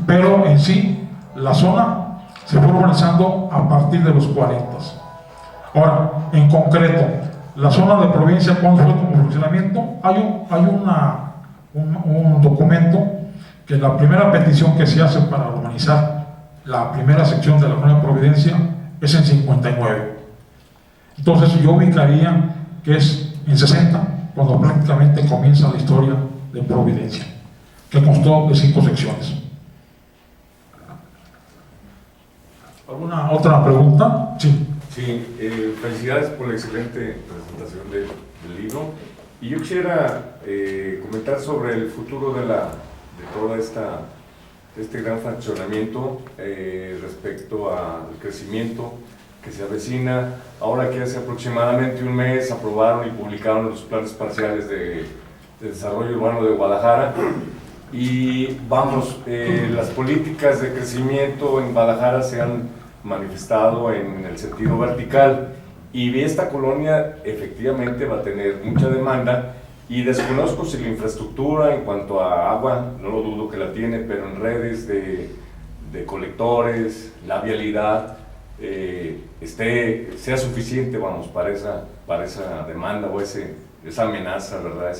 pero en sí la zona se fue urbanizando a partir de los 40. Ahora, en concreto, la zona de Providencia, cuando fue como fraccionamiento, hay un documento que la primera petición que se hace para urbanizar la primera sección de la zona de Providencia es en 59. Entonces yo ubicaría que es en 60, cuando prácticamente comienza la historia de Providencia, que constó de 5 secciones. ¿Alguna otra pregunta? Sí. Sí, felicidades por la excelente presentación del libro. Y yo quisiera comentar sobre el futuro de toda este gran fraccionamiento respecto al crecimiento que se avecina. Ahora que hace aproximadamente un mes aprobaron y publicaron los planes parciales de desarrollo urbano de Guadalajara, y vamos, las políticas de crecimiento en Guadalajara se han manifestado en el sentido vertical, y esta colonia efectivamente va a tener mucha demanda, y desconozco si la infraestructura en cuanto a agua, no lo dudo que la tiene, pero en redes de colectores, la vialidad, sea suficiente, vamos, para esa demanda o esa amenaza, ¿verdad?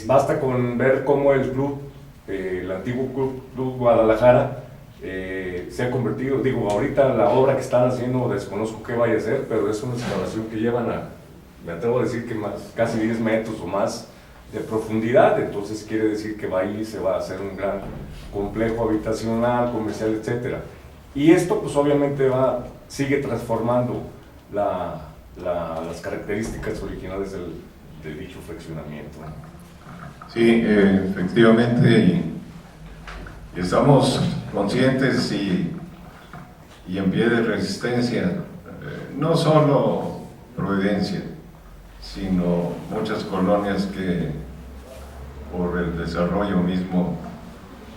Basta con ver cómo el club, el antiguo club Guadalajara, se ha convertido, digo, ahorita la obra que están haciendo desconozco qué vaya a ser, pero es una excavación que llevan me atrevo a decir que casi 10 metros o más de profundidad. Entonces quiere decir que ahí se va a hacer un gran complejo habitacional, comercial, etcétera. Y esto pues obviamente sigue transformando las características originales de dicho fraccionamiento. Sí, efectivamente, y estamos conscientes y en pie de resistencia, no solo Providencia, sino muchas colonias que por el desarrollo mismo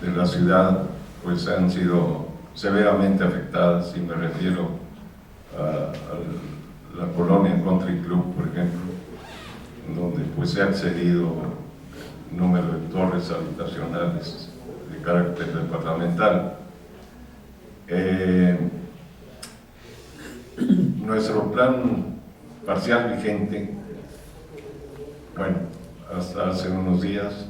de la ciudad pues han sido severamente afectadas, y me refiero a la colonia Country Club, por ejemplo, donde pues se ha accedido el número de torres habitacionales de carácter departamental. Nuestro plan parcial vigente, bueno, hasta hace unos días,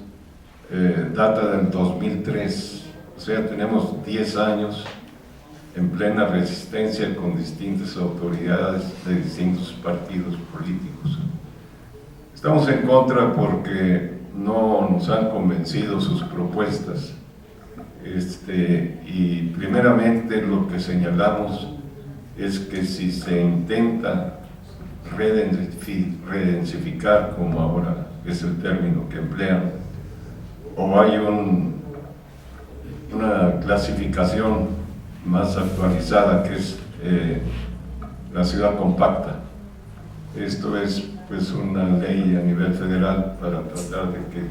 data del 2003, o sea, tenemos 10 años en plena resistencia con distintas autoridades de distintos partidos políticos. Estamos en contra porque no nos han convencido sus propuestas. Y primeramente lo que señalamos es que si se intenta redensificar, como ahora es el término que emplean, o hay una clasificación más actualizada que es la ciudad compacta. Esto es pues una ley a nivel federal para tratar de que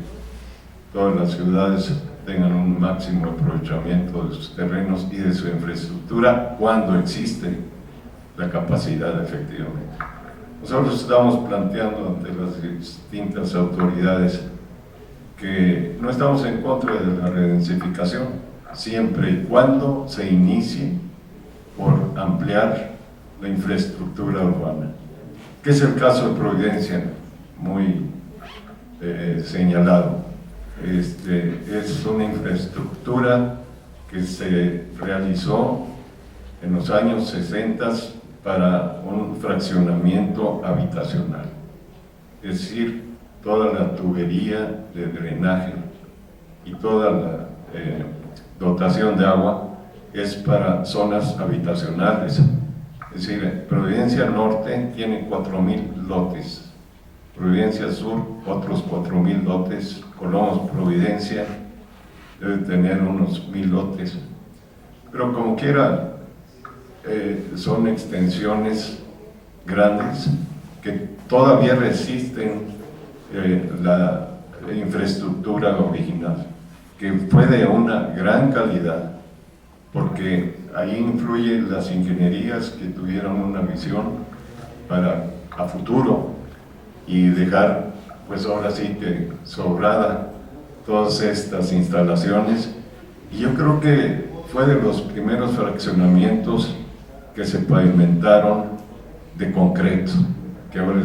todas las ciudades tengan un máximo aprovechamiento de sus terrenos y de su infraestructura cuando existe la capacidad efectivamente. Nosotros estamos planteando ante las distintas autoridades que no estamos en contra de la redensificación, siempre y cuando se inicie por ampliar la infraestructura urbana, que es el caso de Providencia, muy señalado. Es una infraestructura que se realizó en los años 60 para un fraccionamiento habitacional, es decir, toda la tubería de drenaje y toda la dotación de agua es para zonas habitacionales. Es decir, Providencia Norte tiene 4,000 lotes, Providencia Sur otros 4,000 lotes, Colomos Providencia debe tener unos 1,000 lotes, pero como quiera son extensiones grandes que todavía resisten la infraestructura original, que fue de una gran calidad, porque ahí influyen las ingenierías que tuvieron una visión para a futuro y dejar pues ahora sí que sobrada todas estas instalaciones. Y yo creo que fue de los primeros fraccionamientos que se pavimentaron de concreto, que ahora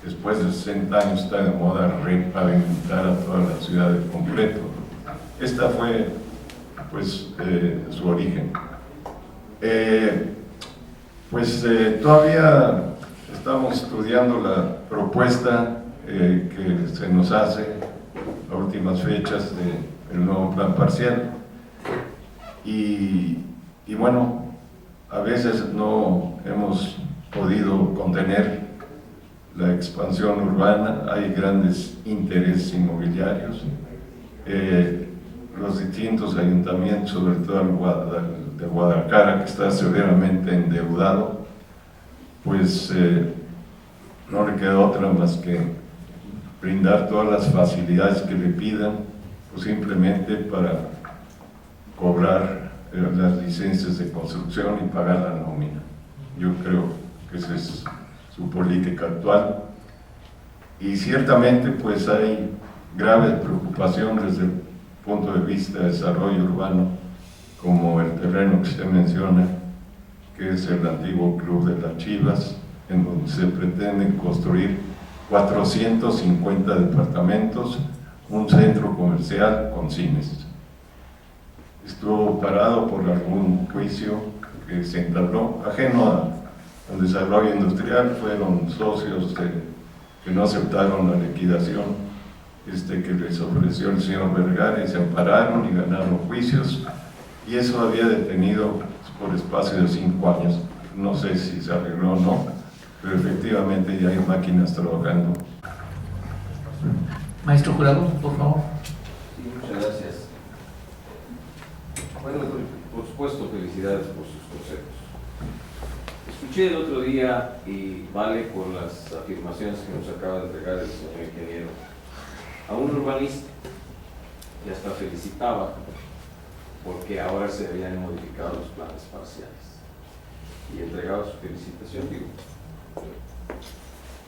después de 60 años está de moda repavimentar a toda la ciudad de concreto. Esta fue pues su origen. Todavía estamos estudiando la propuesta que se nos hace a últimas fechas del nuevo plan parcial y bueno, a veces no hemos podido contener la expansión urbana, hay grandes intereses inmobiliarios, los distintos ayuntamientos, sobre todo el de Guadalajara, que está severamente endeudado, pues no le queda otra más que brindar todas las facilidades que le pidan, pues simplemente para cobrar las licencias de construcción y pagar la nómina. Yo creo que esa es su política actual y ciertamente pues hay grave preocupación desde el punto de vista de desarrollo urbano, como el terreno que usted menciona, que es el antiguo Club de las Chivas, en donde se pretenden construir 450 departamentos, un centro comercial con cines. Estuvo parado por algún juicio que se entabló, ajeno al desarrollo industrial, fueron socios que no aceptaron la liquidación que les ofreció el señor Vergara y se ampararon y ganaron juicios, y eso había detenido por espacio de 5 años. No sé si se arregló o no, pero efectivamente ya hay máquinas trabajando. Maestro Jurado, por favor. Sí, muchas gracias. Bueno, por supuesto, felicidades por sus consejos. Escuché el otro día, y vale por las afirmaciones que nos acaba de entregar el señor ingeniero, a un urbanista que hasta felicitaba porque ahora se habían modificado los planes parciales y entregaba su felicitación.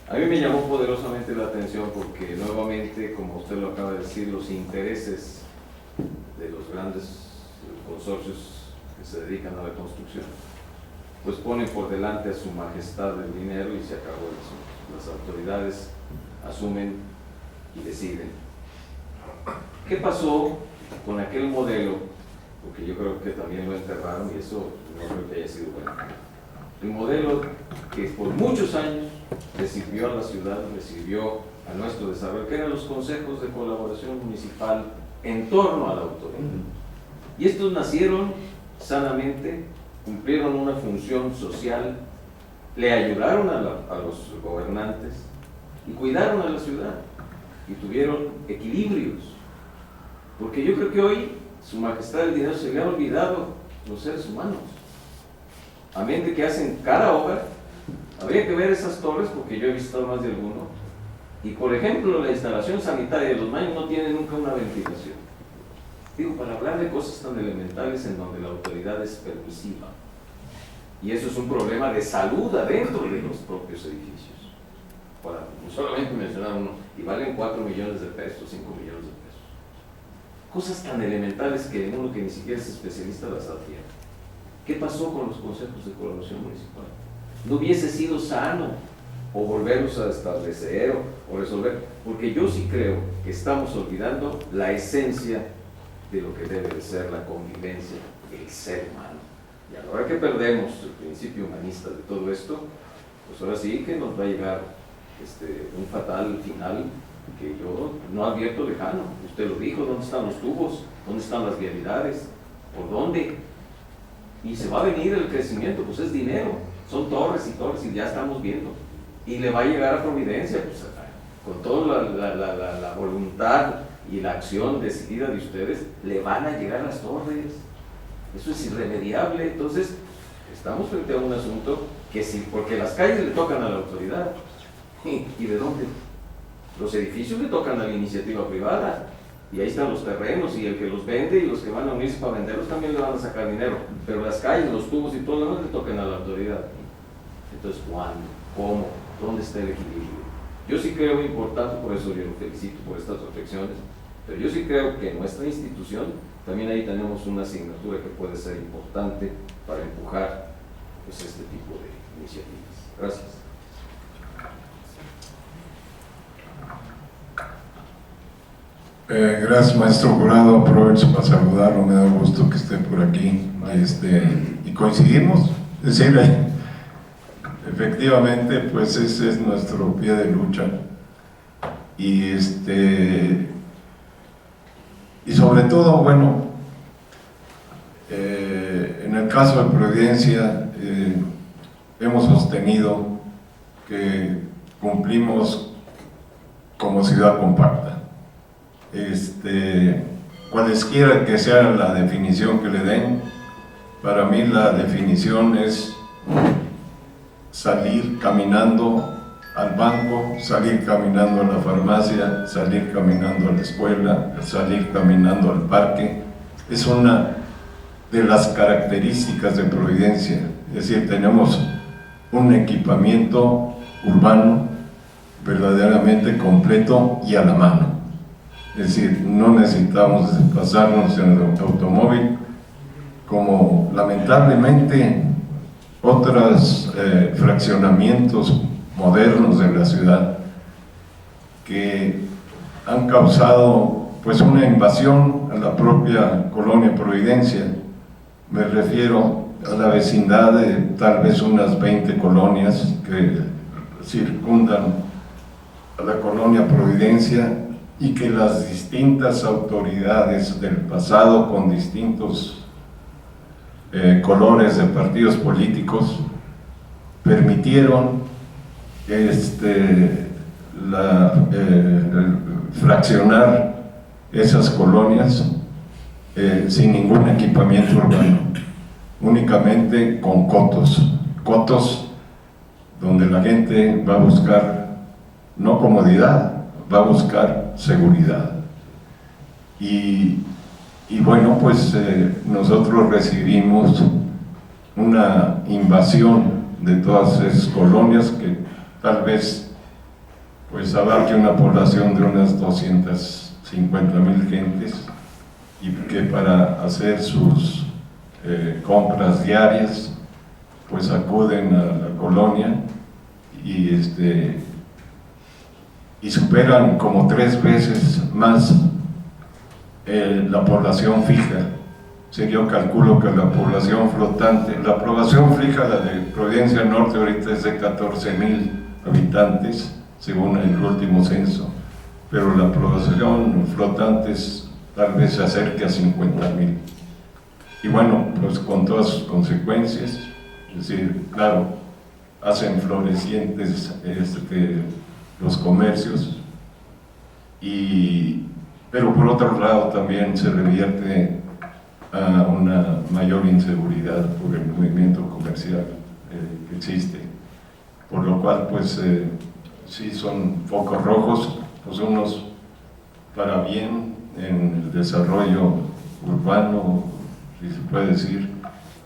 A mí me llamó poderosamente la atención porque nuevamente, como usted lo acaba de decir, los intereses de los grandes consorcios que se dedican a la construcción pues ponen por delante a su majestad el dinero y se acabó el asunto. Las autoridades asumen y deciden. ¿Qué pasó con aquel modelo? Porque yo creo que también lo enterraron y eso no creo que haya sido bueno. El modelo que por muchos años le sirvió a la ciudad, le sirvió a nuestro desarrollo, que eran los consejos de colaboración municipal en torno a la autoridad. Y estos nacieron sanamente, cumplieron una función social, le ayudaron a los gobernantes y cuidaron a la ciudad y tuvieron equilibrios. Porque yo creo que hoy Su Majestad el dinero se le ha olvidado los seres humanos. Amén de que hacen cada obra. Habría que ver esas torres, porque yo he visitado más de alguno, y por ejemplo la instalación sanitaria de los baños no tiene nunca una ventilación. Digo, para hablar de cosas tan elementales en donde la autoridad es permisiva, y eso es un problema de salud adentro de los propios edificios, para no solamente mencionar uno, y valen 4 millones de pesos, 5 millones de pesos, cosas tan elementales que uno que ni siquiera es especialista las advierte. ¿Qué pasó con los consejos de colaboración municipal? ¿No hubiese sido sano o volverlos a establecer o resolver? Porque yo sí creo que estamos olvidando la esencia de lo que debe de ser la convivencia, el ser humano. Y a la hora que perdemos el principio humanista de todo esto, pues ahora sí que nos va a llegar un fatal final que yo no advierto lejano. Usted lo dijo, ¿dónde están los tubos? ¿Dónde están las vialidades? ¿Por dónde? Y se va a venir el crecimiento, pues es dinero, son torres y ya estamos viendo. Y le va a llegar a Providencia, pues con toda la voluntad y la acción decidida de ustedes, le van a llegar las torres. Eso es irremediable. Entonces, estamos frente a un asunto que sí, porque las calles le tocan a la autoridad. ¿Y de dónde? Los edificios le tocan a la iniciativa privada. Y ahí están los terrenos, y el que los vende y los que van a unirse para venderlos también le van a sacar dinero. Pero las calles, los tubos y todo lo demás le tocan a la autoridad. Entonces, ¿cuándo? ¿Cómo? ¿Dónde está el equilibrio? Yo sí creo importante, por eso yo lo felicito por estas reflexiones, pero yo sí creo que en nuestra institución también ahí tenemos una asignatura que puede ser importante para empujar pues, este tipo de iniciativas. Gracias. Gracias, maestro Jurado. Aprovecho para saludarlo, me da gusto que esté por aquí. Y coincidimos, es decir, efectivamente, pues ese es nuestro pie de lucha. Y sobre todo, bueno, en el caso de Providencia, hemos sostenido que cumplimos como ciudad compacta. Cualesquiera que sea la definición que le den, para mí la definición es salir caminando al banco, salir caminando a la farmacia, salir caminando a la escuela, salir caminando al parque. Es una de las características de Providencia, es decir, tenemos un equipamiento urbano verdaderamente completo y a la mano. Es decir, no necesitamos desplazarnos en el automóvil, como lamentablemente otros fraccionamientos modernos de la ciudad que han causado pues una invasión a la propia colonia Providencia. Me refiero a la vecindad de tal vez unas 20 colonias que circundan a la colonia Providencia, y que las distintas autoridades del pasado con distintos colores de partidos políticos permitieron fraccionar esas colonias sin ningún equipamiento urbano, únicamente con cotos donde la gente va a buscar no comodidad, va a buscar seguridad. Y bueno, pues nosotros recibimos una invasión de todas esas colonias que tal vez pues abarque una población de unas 250,000 gentes, y que para hacer sus compras diarias pues acuden a la colonia y superan como 3 veces más la población fija. Si yo calculo que la población flotante, la población fija, la de Providencia Norte ahorita es de 14,000 habitantes, según el último censo, pero la población flotantes tal vez se acerque a 50,000. Y bueno, pues con todas sus consecuencias, es decir, claro, hacen florecientes los comercios, pero por otro lado también se revierte a una mayor inseguridad por el movimiento comercial que existe, por lo cual pues sí son focos rojos, pues unos para bien en el desarrollo urbano, si se puede decir,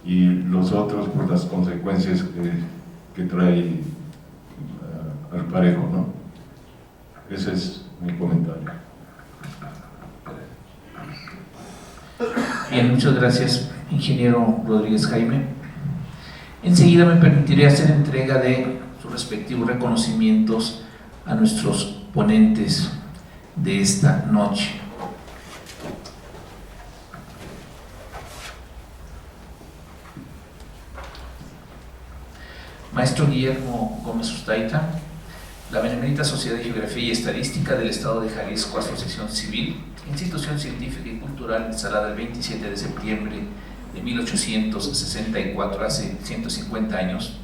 y los otros por las consecuencias que trae al parejo, ¿no? Ese es mi comentario. Bien, muchas gracias, ingeniero Rodríguez Jaime. Enseguida me permitiré hacer entrega de sus respectivos reconocimientos a nuestros ponentes de esta noche. Maestro Guillermo Gómez Ustaita, la Benemérita Sociedad de Geografía y Estadística del Estado de Jalisco, Asociación Civil, institución científica y cultural instalada el 27 de septiembre de 1864, hace 150 años,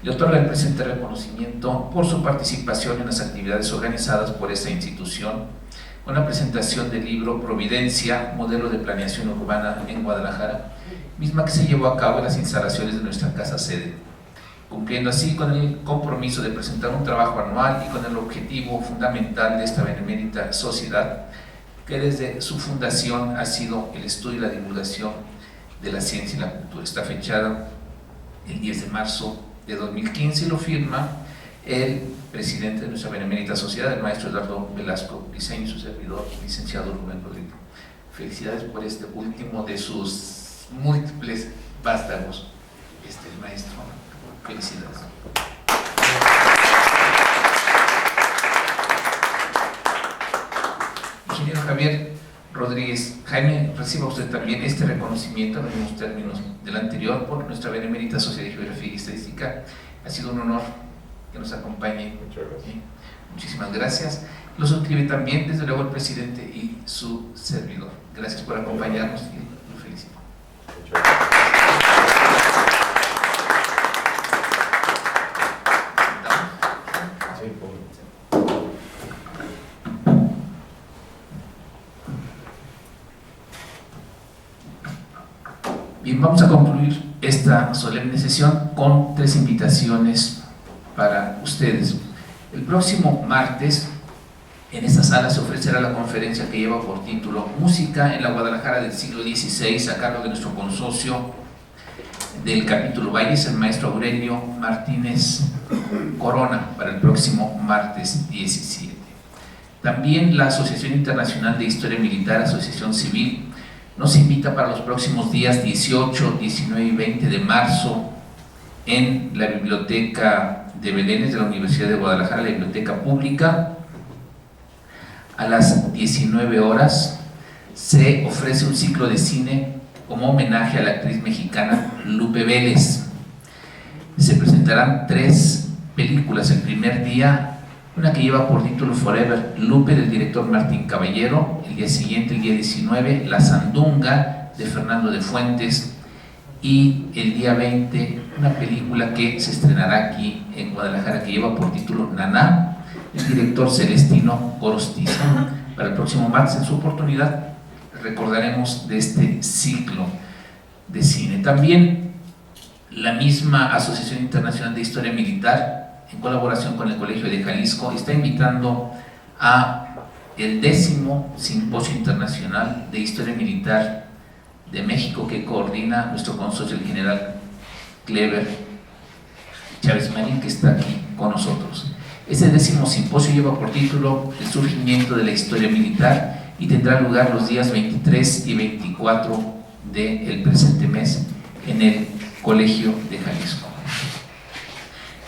le otorga el presente reconocimiento por su participación en las actividades organizadas por esta institución, con la presentación del libro Providencia, modelo de planeación urbana en Guadalajara, misma que se llevó a cabo en las instalaciones de nuestra casa sede, cumpliendo así con el compromiso de presentar un trabajo anual y con el objetivo fundamental de esta benemérita sociedad, que desde su fundación ha sido el estudio y la divulgación de la ciencia y la cultura. Está fechada el 10 de marzo de 2015 y lo firma el presidente de nuestra benemérita sociedad, el maestro Eduardo Velasco Briceño, y su servidor, licenciado Rubén Rodrigo. Felicidades por este último de sus múltiples vástagos, maestro. Felicidades. Ingeniero Javier Rodríguez Jaime, reciba usted también este reconocimiento en los mismos términos del anterior por nuestra Benemérita Sociedad de Geografía y Estadística. Ha sido un honor que nos acompañe. Muchas gracias. Muchísimas gracias. Lo suscribe también, desde luego, el presidente y su servidor. Gracias por acompañarnos y lo felicito. Muchas gracias. Bien, vamos a concluir esta solemne sesión con 3 invitaciones para ustedes. El próximo martes, en esta sala se ofrecerá la conferencia que lleva por título Música en la Guadalajara del siglo XVI, a cargo de nuestro consocio del capítulo Valles, el maestro Aurelio Martínez Corona, para el próximo martes 17. También la Asociación Internacional de Historia Militar, Asociación Civil, nos invita para los próximos días 18, 19 y 20 de marzo en la Biblioteca de Belénes de la Universidad de Guadalajara, la Biblioteca Pública. A las 19 horas se ofrece un ciclo de cine como homenaje a la actriz mexicana Lupe Vélez. Se presentarán 3 películas. El primer día, una que lleva por título Forever Lupe, del director Martín Caballero. El día siguiente, el día 19, La Sandunga, de Fernando de Fuentes. Y el día 20, una película que se estrenará aquí en Guadalajara, que lleva por título Naná, del director Celestino Gorostiza. Para el próximo martes, en su oportunidad, recordaremos de este ciclo de cine. También la misma Asociación Internacional de Historia Militar, en colaboración con el Colegio de Jalisco, está invitando a el 10º Simposio Internacional de Historia Militar de México, que coordina nuestro consorcio, el general Clever Chávez Marín, que está aquí con nosotros. Este 10º simposio lleva por título El surgimiento de la historia militar y tendrá lugar los días 23 y 24 del presente mes en el Colegio de Jalisco.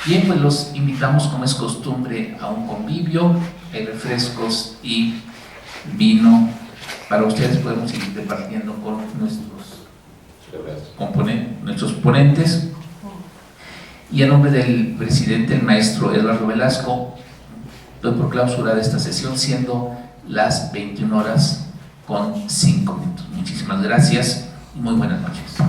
Bien, pues los invitamos, como es costumbre, a un convivio. Hay refrescos y vino para ustedes. Podemos seguir departiendo con nuestros ponentes. Y a nombre del presidente, el maestro Eduardo Velasco, doy por clausurada esta sesión, siendo las 21 horas con 5 minutos. Muchísimas gracias y muy buenas noches.